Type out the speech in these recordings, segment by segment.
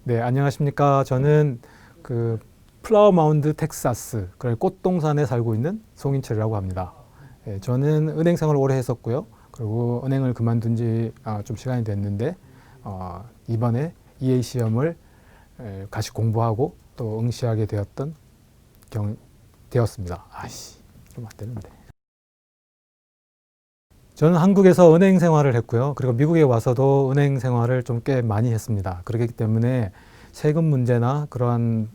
네, 안녕하십니까. 저는 플라워 마운드 텍사스, 꽃동산에 살고 있는 송인철이라고 합니다. 저는 은행 생활을 오래 했었고요. 그리고 은행을 그만둔 지 좀 시간이 됐는데, 이번에 EA 시험을 같이 공부하고 또 응시하게 되었습니다. 좀 안 되는데. 저는 한국에서 은행 생활을 했고요. 그리고 미국에 와서도 은행 생활을 좀 꽤 많이 했습니다. 그렇기 때문에 세금 문제나 그러한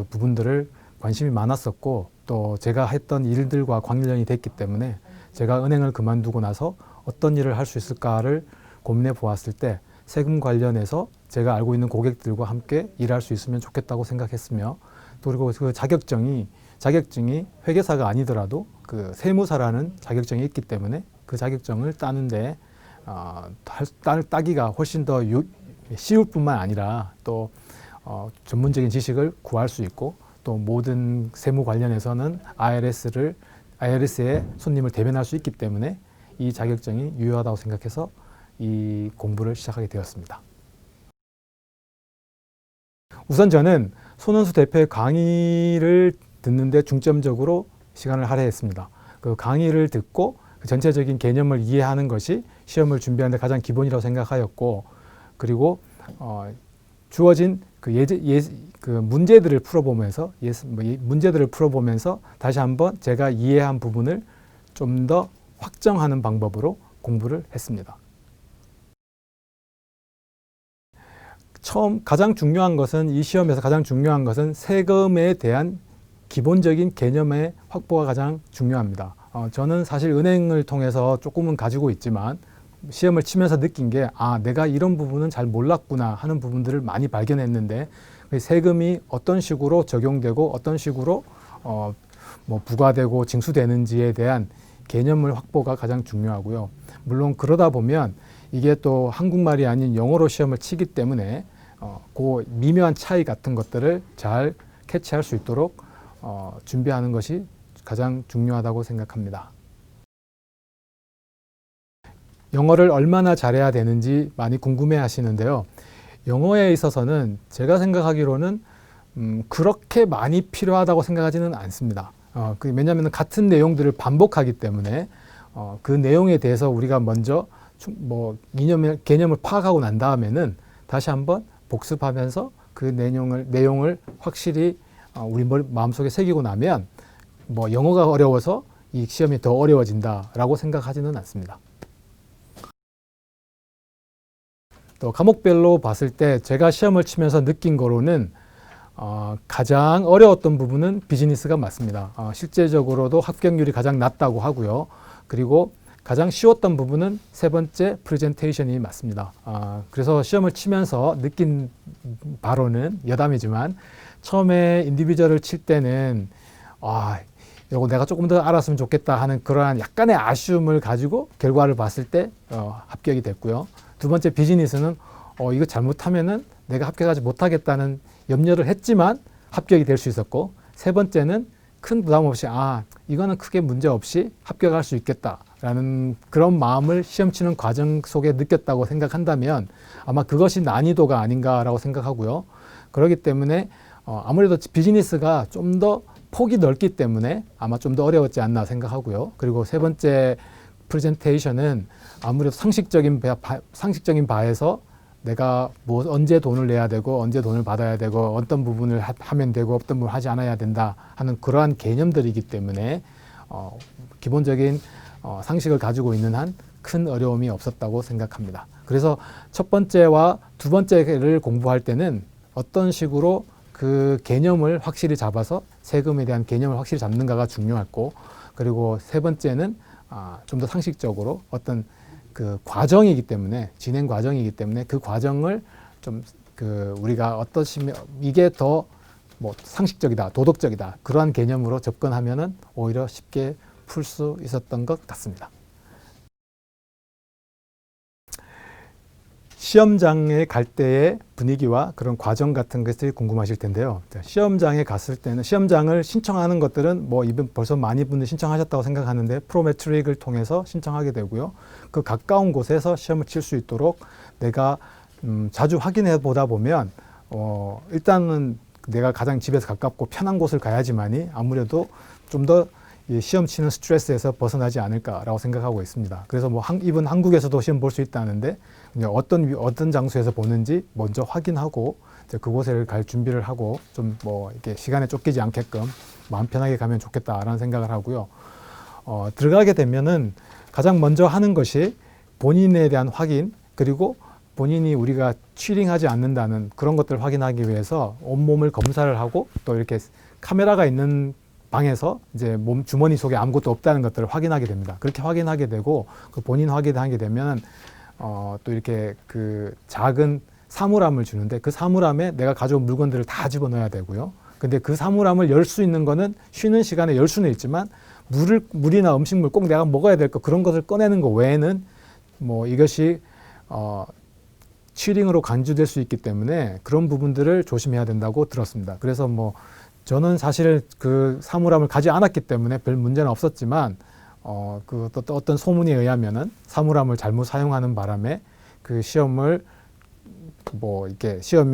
부분들을 관심이 많았었고, 또 제가 했던 일들과 관련이 됐기 때문에 제가 은행을 그만두고 나서 어떤 일을 할 수 있을까를 고민해 보았을 때 세금 관련해서 제가 알고 있는 고객들과 함께 일할 수 있으면 좋겠다고 생각했으며, 또 그리고 그 자격증이 회계사가 아니더라도 세무사라는 자격증이 있기 때문에 그 자격증을 따는데 따기가 훨씬 더 쉬울 뿐만 아니라 또 전문적인 지식을 구할 수 있고, 또 모든 세무 관련해서는 IRS의 손님을 대변할 수 있기 때문에 이 자격증이 유효하다고 생각해서 이 공부를 시작하게 되었습니다. 우선 저는 손은수 대표의 강의를 듣는데 중점적으로 시간을 할애했습니다. 그 강의를 듣고 전체적인 개념을 이해하는 것이 시험을 준비하는 데 가장 기본이라고 생각하였고, 그리고 주어진 문제들을 풀어보면서 다시 한번 제가 이해한 부분을 좀 더 확정하는 방법으로 공부를 했습니다. 이 시험에서 가장 중요한 것은 세금에 대한 기본적인 개념의 확보가 가장 중요합니다. 저는 사실 은행을 통해서 조금은 가지고 있지만 시험을 치면서 느낀 게 내가 이런 부분은 잘 몰랐구나 하는 부분들을 많이 발견했는데, 세금이 어떤 식으로 적용되고 어떤 식으로 부과되고 징수되는지에 대한 개념을 확보가 가장 중요하고요. 물론 그러다 보면 이게 또 한국말이 아닌 영어로 시험을 치기 때문에 그 미묘한 차이 같은 것들을 잘 캐치할 수 있도록 준비하는 것이 가장 중요하다고 생각합니다. 영어를 얼마나 잘해야 되는지 많이 궁금해 하시는데요. 영어에 있어서는 제가 생각하기로는 그렇게 많이 필요하다고 생각하지는 않습니다. 왜냐하면 같은 내용들을 반복하기 때문에 그 내용에 대해서 우리가 먼저 개념을 파악하고 난 다음에는 다시 한번 복습하면서 그 내용을 확실히 우리 마음속에 새기고 나면 영어가 어려워서 이 시험이 더 어려워진다라고 생각하지는 않습니다. 또 과목별로 봤을 때 제가 시험을 치면서 느낀 거로는 가장 어려웠던 부분은 비즈니스가 맞습니다. 실제적으로도 합격률이 가장 낮다고 하고요. 그리고 가장 쉬웠던 부분은 세 번째 프레젠테이션이 맞습니다. 그래서 시험을 치면서 느낀 바로는 여담이지만, 처음에 인디비주얼을 칠 때는 이거 내가 조금 더 알았으면 좋겠다 하는 그러한 약간의 아쉬움을 가지고 결과를 봤을 때 합격이 됐고요. 두 번째 비즈니스는 이거 잘못하면은 내가 합격하지 못하겠다는 염려를 했지만 합격이 될 수 있었고, 세 번째는 큰 부담 없이 이거는 크게 문제 없이 합격할 수 있겠다라는 그런 마음을 시험 치는 과정 속에 느꼈다고 생각한다면 아마 그것이 난이도가 아닌가라고 생각하고요. 그렇기 때문에 아무래도 비즈니스가 좀 더 폭이 넓기 때문에 아마 좀 더 어려웠지 않나 생각하고요. 그리고 세 번째 프레젠테이션은 아무래도 상식적인 바에서 내가 언제 돈을 내야 되고 언제 돈을 받아야 되고 어떤 부분을 하면 되고 어떤 부분을 하지 않아야 된다 하는 그러한 개념들이기 때문에 기본적인 상식을 가지고 있는 한 큰 어려움이 없었다고 생각합니다. 그래서 첫 번째와 두 번째를 공부할 때는 어떤 식으로 그 개념을 확실히 잡아서 세금에 대한 개념을 확실히 잡는가가 중요했고, 그리고 세 번째는 좀 더 상식적으로 어떤 그 과정이기 때문에, 진행 과정이기 때문에 그 과정을 좀 우리가 이게 더 상식적이다, 도덕적이다, 그러한 개념으로 접근하면은 오히려 쉽게 풀 수 있었던 것 같습니다. 시험장에 갈 때의 분위기와 그런 과정 같은 것들이 궁금하실 텐데요. 시험장에 갔을 때는 시험장을 신청하는 것들은 이번 벌써 많이 분들이 신청하셨다고 생각하는데 프로메트릭을 통해서 신청하게 되고요. 그 가까운 곳에서 시험을 칠 수 있도록 내가 자주 확인해 보다 보면 일단은 내가 가장 집에서 가깝고 편한 곳을 가야지만이 아무래도 좀 더 시험 치는 스트레스에서 벗어나지 않을까라고 생각하고 있습니다. 그래서 뭐 이번 한국에서도 시험 볼 수 있다는데 이제 어떤 장소에서 보는지 먼저 확인하고 이제 그곳에 갈 준비를 하고 좀 뭐 이렇게 시간에 쫓기지 않게끔 마음 편하게 가면 좋겠다라는 생각을 하고요. 들어가게 되면은 가장 먼저 하는 것이 본인에 대한 확인, 그리고 본인이 우리가 치링하지 않는다는 그런 것들을 확인하기 위해서 온몸을 검사를 하고 또 이렇게 카메라가 있는 방에서 이제 몸 주머니 속에 아무것도 없다는 것들을 확인하게 됩니다. 그렇게 확인하게 되고 그 본인 확인하게 되면 또 이렇게 그 작은 사물함을 주는데 그 사물함에 내가 가져온 물건들을 다 집어넣어야 되고요. 근데 그 사물함을 열 수 있는 거는 쉬는 시간에 열 수는 있지만 물이나 음식물 꼭 내가 먹어야 될 거 그런 것을 꺼내는 거 외에는 뭐 이것이 치링으로 간주될 수 있기 때문에 그런 부분들을 조심해야 된다고 들었습니다. 그래서 뭐 저는 사실 그 사물함을 가지 않았기 때문에 별 문제는 없었지만 그 어떤 소문에 의하면은 사물함을 잘못 사용하는 바람에 그 시험을 뭐 이렇게 시험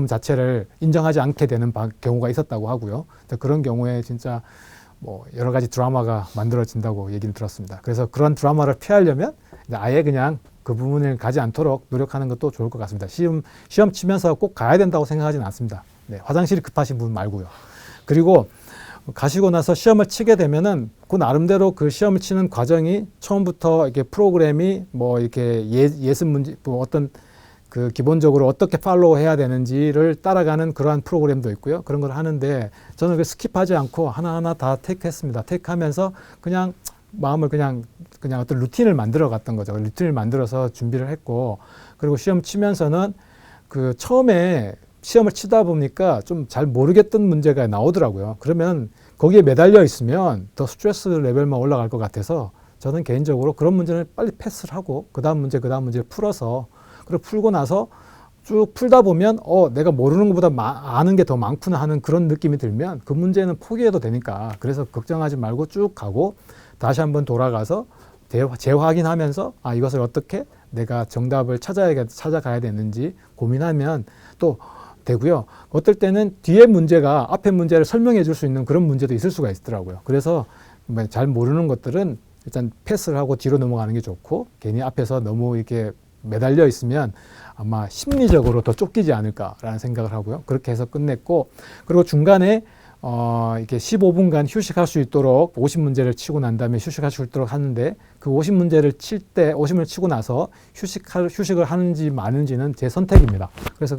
자체를 인정하지 않게 되는 경우가 있었다고 하고요. 그런 경우에 진짜 뭐 여러 가지 드라마가 만들어진다고 얘기를 들었습니다. 그래서 그런 드라마를 피하려면 아예 그냥 그 부분을 가지 않도록 노력하는 것도 좋을 것 같습니다. 시험 치면서 꼭 가야 된다고 생각하지는 않습니다. 네, 화장실이 급하신 분 말고요. 그리고 가시고 나서 시험을 치게 되면은 그 나름대로 그 시험을 치는 과정이 처음부터 이렇게 프로그램이 뭐 이렇게 예습 문제, 뭐 어떤 그 기본적으로 어떻게 팔로우 해야 되는지를 따라가는 그러한 프로그램도 있고요. 그런 걸 하는데 저는 그 스킵하지 않고 하나하나 다 테이크했습니다. 테이크하면서 그냥 마음을 그냥 어떤 루틴을 만들어 갔던 거죠. 루틴을 만들어서 준비를 했고, 그리고 시험 치면서는 그 처음에 시험을 치다 보니까 좀 잘 모르겠던 문제가 나오더라고요. 그러면 거기에 매달려 있으면 더 스트레스 레벨만 올라갈 것 같아서 저는 개인적으로 그런 문제는 빨리 패스를 하고 그 다음 문제를 풀어서, 그리고 풀고 나서 쭉 풀다 보면 내가 모르는 것보다 아는 게 더 많구나 하는 그런 느낌이 들면 그 문제는 포기해도 되니까, 그래서 걱정하지 말고 쭉 가고 다시 한번 돌아가서 재확인하면서 이것을 어떻게 내가 정답을 찾아가야 되는지 고민하면 또 되고요. 어떨 때는 뒤에 문제가 앞에 문제를 설명해 줄 수 있는 그런 문제도 있을 수가 있더라고요. 그래서 잘 모르는 것들은 일단 패스를 하고 뒤로 넘어가는 게 좋고, 괜히 앞에서 너무 이렇게 매달려 있으면 아마 심리적으로 더 쫓기지 않을까라는 생각을 하고요. 그렇게 해서 끝냈고, 그리고 중간에 이렇게 15분간 휴식할 수 있도록 50문제를 치고 난 다음에 휴식할 수 있도록 하는데, 그 50문제를 칠 때 50문제를 치고 나서 휴식을 하는지 마는지는 제 선택입니다. 그래서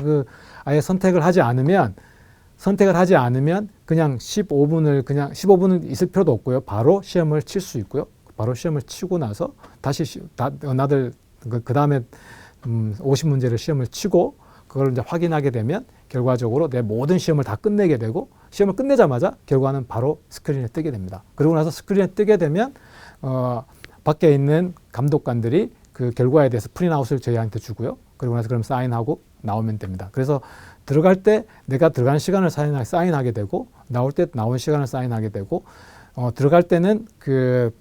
아예 선택을 하지 않으면 그냥 15분은 있을 필요도 없고요. 바로 시험을 칠 수 있고요. 바로 시험을 치고 나서 다시 그 다음에 50문제를 시험을 치고 그걸 이제 확인하게 되면 결과적으로 내 모든 시험을 다 끝내게 되고, 시험을 끝내자마자 결과는 바로 스크린에 뜨게 됩니다. 그러고 나서 스크린에 뜨게 되면 밖에 있는 감독관들이 그 결과에 대해서 프린아웃을 저희한테 주고요. 그리고 나서 그럼 사인하고 나오면 됩니다. 그래서 들어갈 때 내가 들어간 시간을 사인하게 되고, 나올 때 나온 시간을 사인하게 되고, 들어갈 때는 그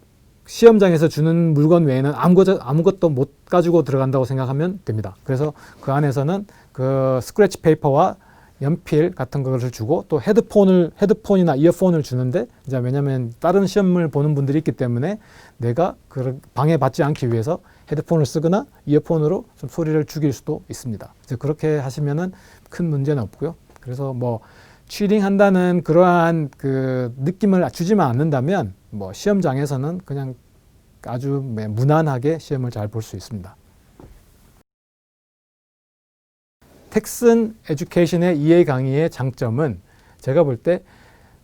시험장에서 주는 물건 외에는 아무것도 못 가지고 들어간다고 생각하면 됩니다. 그래서 그 안에서는 그 스크래치 페이퍼와 연필 같은 것을 주고, 또 헤드폰이나 이어폰을 주는데, 이제 왜냐하면 다른 시험을 보는 분들이 있기 때문에 내가 방해받지 않기 위해서 헤드폰을 쓰거나 이어폰으로 좀 소리를 죽일 수도 있습니다. 이제 그렇게 하시면은 큰 문제는 없고요. 그래서 뭐 치링한다는 그러한 그 느낌을 주지만 않는다면 뭐 시험장에서는 그냥 아주 무난하게 시험을 잘 볼 수 있습니다. 텍슨 에듀케이션의 EA 강의의 장점은 제가 볼 때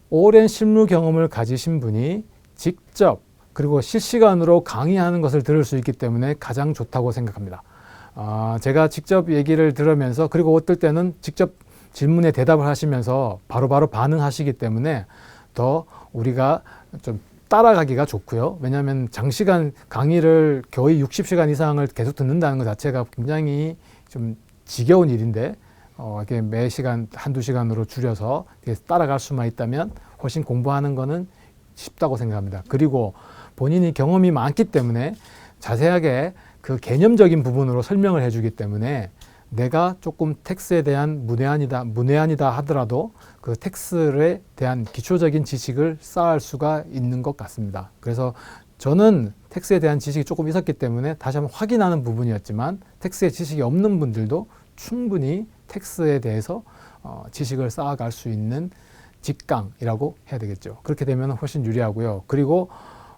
오랜 실무 경험을 가지신 분이 직접 그리고 실시간으로 강의하는 것을 들을 수 있기 때문에 가장 좋다고 생각합니다. 제가 직접 얘기를 들으면서, 그리고 어떨 때는 직접 질문에 대답을 하시면서 바로바로 반응하시기 때문에 더 우리가 좀 따라가기가 좋고요. 왜냐하면 장시간 강의를 거의 60시간 이상을 계속 듣는다는 것 자체가 굉장히 좀 지겨운 일인데, 이렇게 매 시간 한두 시간으로 줄여서 따라갈 수만 있다면 훨씬 공부하는 거는 쉽다고 생각합니다. 그리고 본인이 경험이 많기 때문에 자세하게 그 개념적인 부분으로 설명을 해주기 때문에 내가 조금 텍스에 대한 문외한이다 하더라도 그 텍스에 대한 기초적인 지식을 쌓을 수가 있는 것 같습니다. 그래서 저는 텍스에 대한 지식이 조금 있었기 때문에 다시 한번 확인하는 부분이었지만 텍스에 지식이 없는 분들도 충분히 텍스에 대해서 지식을 쌓아갈 수 있는 직강이라고 해야 되겠죠. 그렇게 되면 훨씬 유리하고요. 그리고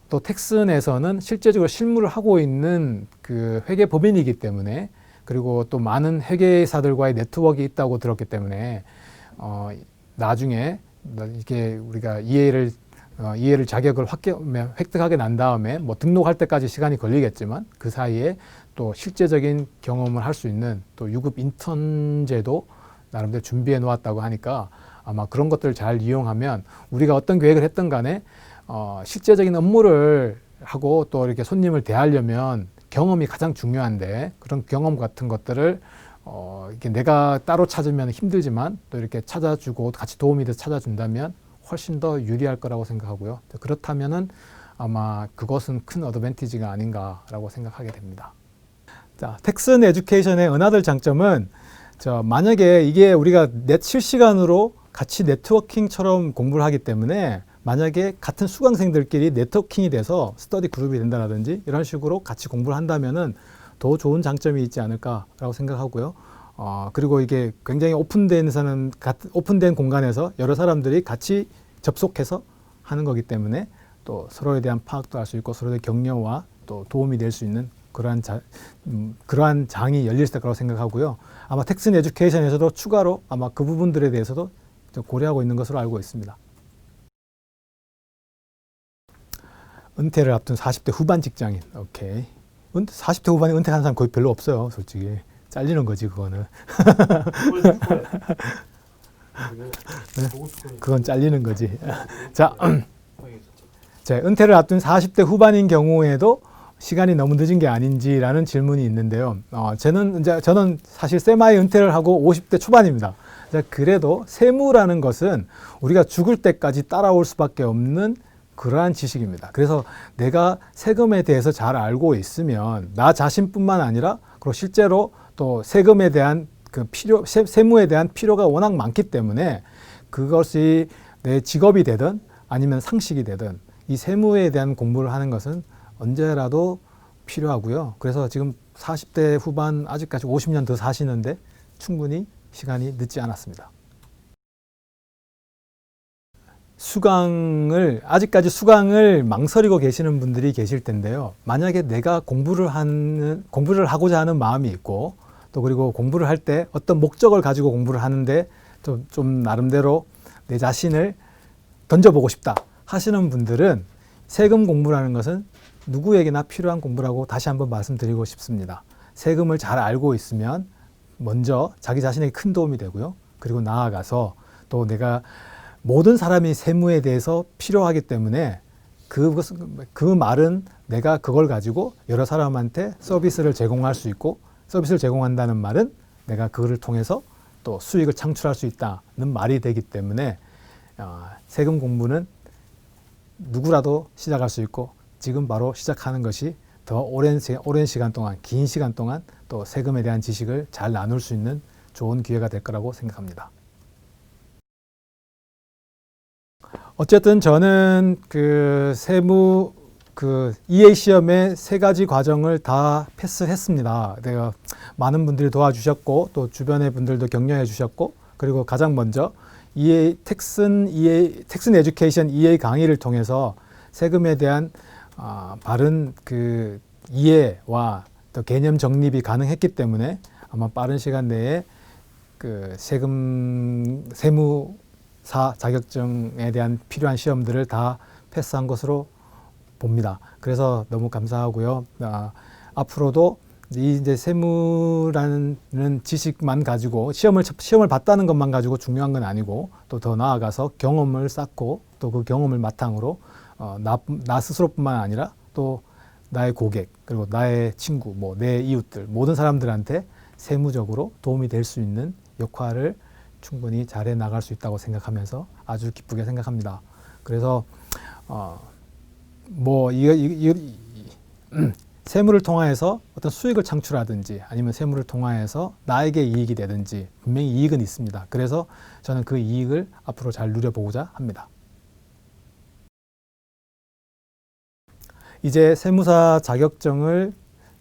또 텍스 내에서는 실제적으로 실무를 하고 있는 그 회계 법인이기 때문에 그리고 또 많은 회계사들과의 네트워크가 있다고 들었기 때문에 나중에 이게 우리가 이해를 자격을 획득하게 난 다음에 뭐 등록할 때까지 시간이 걸리겠지만 그 사이에 또 실제적인 경험을 할 수 있는 또 유급 인턴제도 나름대로 준비해 놓았다고 하니까 아마 그런 것들을 잘 이용하면 우리가 어떤 계획을 했든 간에 실제적인 업무를 하고 또 이렇게 손님을 대하려면 경험이 가장 중요한데 그런 경험 같은 것들을 이렇게 내가 따로 찾으면 힘들지만 또 이렇게 찾아주고 같이 도움이 돼서 찾아준다면 훨씬 더 유리할 거라고 생각하고요. 그렇다면은 아마 그것은 큰 어드밴티지가 아닌가라고 생각하게 됩니다. 자, 텍슨 에듀케이션의 은하들 장점은 만약에 이게 우리가 실시간으로 같이 네트워킹처럼 공부를 하기 때문에 만약에 같은 수강생들끼리 네트워킹이 돼서 스터디 그룹이 된다든지 이런 식으로 같이 공부를 한다면은 더 좋은 장점이 있지 않을까라고 생각하고요. 그리고 이게 굉장히 오픈된 공간에서 여러 사람들이 같이 접속해서 하는 거기 때문에 또 서로에 대한 파악도 할 수 있고 서로의 격려와 또 도움이 될 수 있는 그러한 장이 열릴 거라고 생각하고요. 아마 텍슨 에듀케이션에서도 추가로 아마 그 부분들에 대해서도 고려하고 있는 것으로 알고 있습니다. 은퇴를 앞둔 40대 후반 직장인. 오케이. 40대 후반에 은퇴하는 사람 거의 별로 없어요, 솔직히. 잘리는 거지, 그거는. 네? 그건 잘리는 거지. 자, 은퇴를 앞둔 40대 후반인 경우에도 시간이 너무 늦은 게 아닌지라는 질문이 있는데요. 저는 사실 세마이 은퇴를 하고 50대 초반입니다. 그래도 세무라는 것은 우리가 죽을 때까지 따라올 수밖에 없는 그러한 지식입니다. 그래서 내가 세금에 대해서 잘 알고 있으면 나 자신뿐만 아니라 그리고 실제로 또 세금에 대한 세무에 대한 필요가 워낙 많기 때문에 그것이 내 직업이 되든 아니면 상식이 되든 이 세무에 대한 공부를 하는 것은 언제라도 필요하고요. 그래서 지금 40대 후반 아직까지 50년 더 사시는데 충분히 시간이 늦지 않았습니다. 아직까지 수강을 망설이고 계시는 분들이 계실 텐데요. 만약에 내가 공부를 하고자 하는 마음이 있고 또 그리고 공부를 할 때 어떤 목적을 가지고 공부를 하는데 좀 나름대로 내 자신을 던져보고 싶다 하시는 분들은 세금 공부라는 것은 누구에게나 필요한 공부라고 다시 한번 말씀드리고 싶습니다. 세금을 잘 알고 있으면 먼저 자기 자신에게 큰 도움이 되고요. 그리고 나아가서 또 내가 모든 사람이 세무에 대해서 필요하기 때문에 그 말은 내가 그걸 가지고 여러 사람한테 서비스를 제공할 수 있고 서비스를 제공한다는 말은 내가 그거를 통해서 또 수익을 창출할 수 있다는 말이 되기 때문에 세금 공부는 누구라도 시작할 수 있고 지금 바로 시작하는 것이 더 오랜 시간 동안, 긴 시간 동안 또 세금에 대한 지식을 잘 나눌 수 있는 좋은 기회가 될 거라고 생각합니다. 어쨌든 저는 EA 시험의 3가지 과정을 다 패스했습니다. 내가 많은 분들이 도와주셨고 또 주변의 분들도 격려해 주셨고 그리고 가장 먼저 텍슨 에듀케이션 EA 강의를 통해서 세금에 대한 바른 이해와 또 개념 정립이 가능했기 때문에 아마 빠른 시간 내에 세무사 자격증에 대한 필요한 시험들을 다 패스한 것으로 봅니다. 그래서 너무 감사하고요. 앞으로도 이제 세무라는 지식만 가지고 시험을 봤다는 것만 가지고 중요한 건 아니고 또 더 나아가서 경험을 쌓고 또 그 경험을 바탕으로 나 스스로뿐만 아니라 또 나의 고객 그리고 나의 친구, 내 이웃들 모든 사람들한테 세무적으로 도움이 될 수 있는 역할을 충분히 잘해 나갈 수 있다고 생각하면서 아주 기쁘게 생각합니다. 그래서 세무를 통하여서 어떤 수익을 창출하든지 아니면 세무를 통하여서 나에게 이익이 되든지 분명히 이익은 있습니다. 그래서 저는 그 이익을 앞으로 잘 누려보고자 합니다. 이제 세무사 자격증을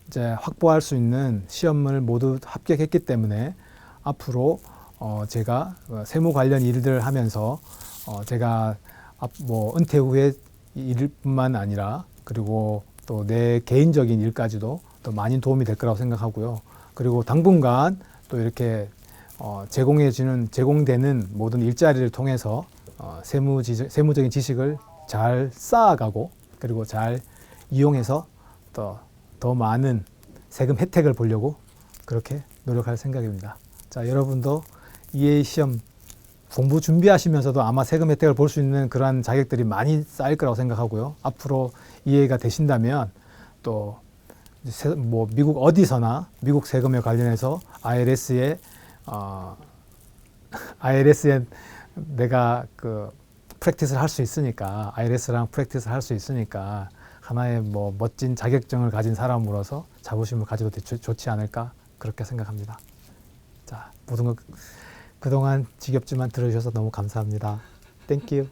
이제 확보할 수 있는 시험을 모두 합격했기 때문에 앞으로 제가 세무 관련 일들을 하면서 제가 뭐 은퇴 후에 일뿐만 아니라 그리고 또 내 개인적인 일까지도 또 많이 도움이 될 거라고 생각하고요. 그리고 당분간 또 이렇게 제공되는 모든 일자리를 통해서 세무적인 지식을 잘 쌓아가고 그리고 잘 이용해서 또 더 많은 세금 혜택을 보려고 그렇게 노력할 생각입니다. 자, 여러분도 EA 시험 공부 준비하시면서도 아마 세금 혜택을 볼 수 있는 그러한 자격들이 많이 쌓일 거라고 생각하고요. 앞으로 이해가 되신다면 또 뭐 미국 어디서나 미국 세금에 관련해서 IRS에 내가 그 프랙티스를 할 수 있으니까 IRS랑 프랙티스를 할 수 있으니까 하나의 뭐 멋진 자격증을 가진 사람으로서 자부심을 가져도 좋지 않을까 그렇게 생각합니다. 자, 모든 것 그동안 지겹지만 들어주셔서 너무 감사합니다. Thank you.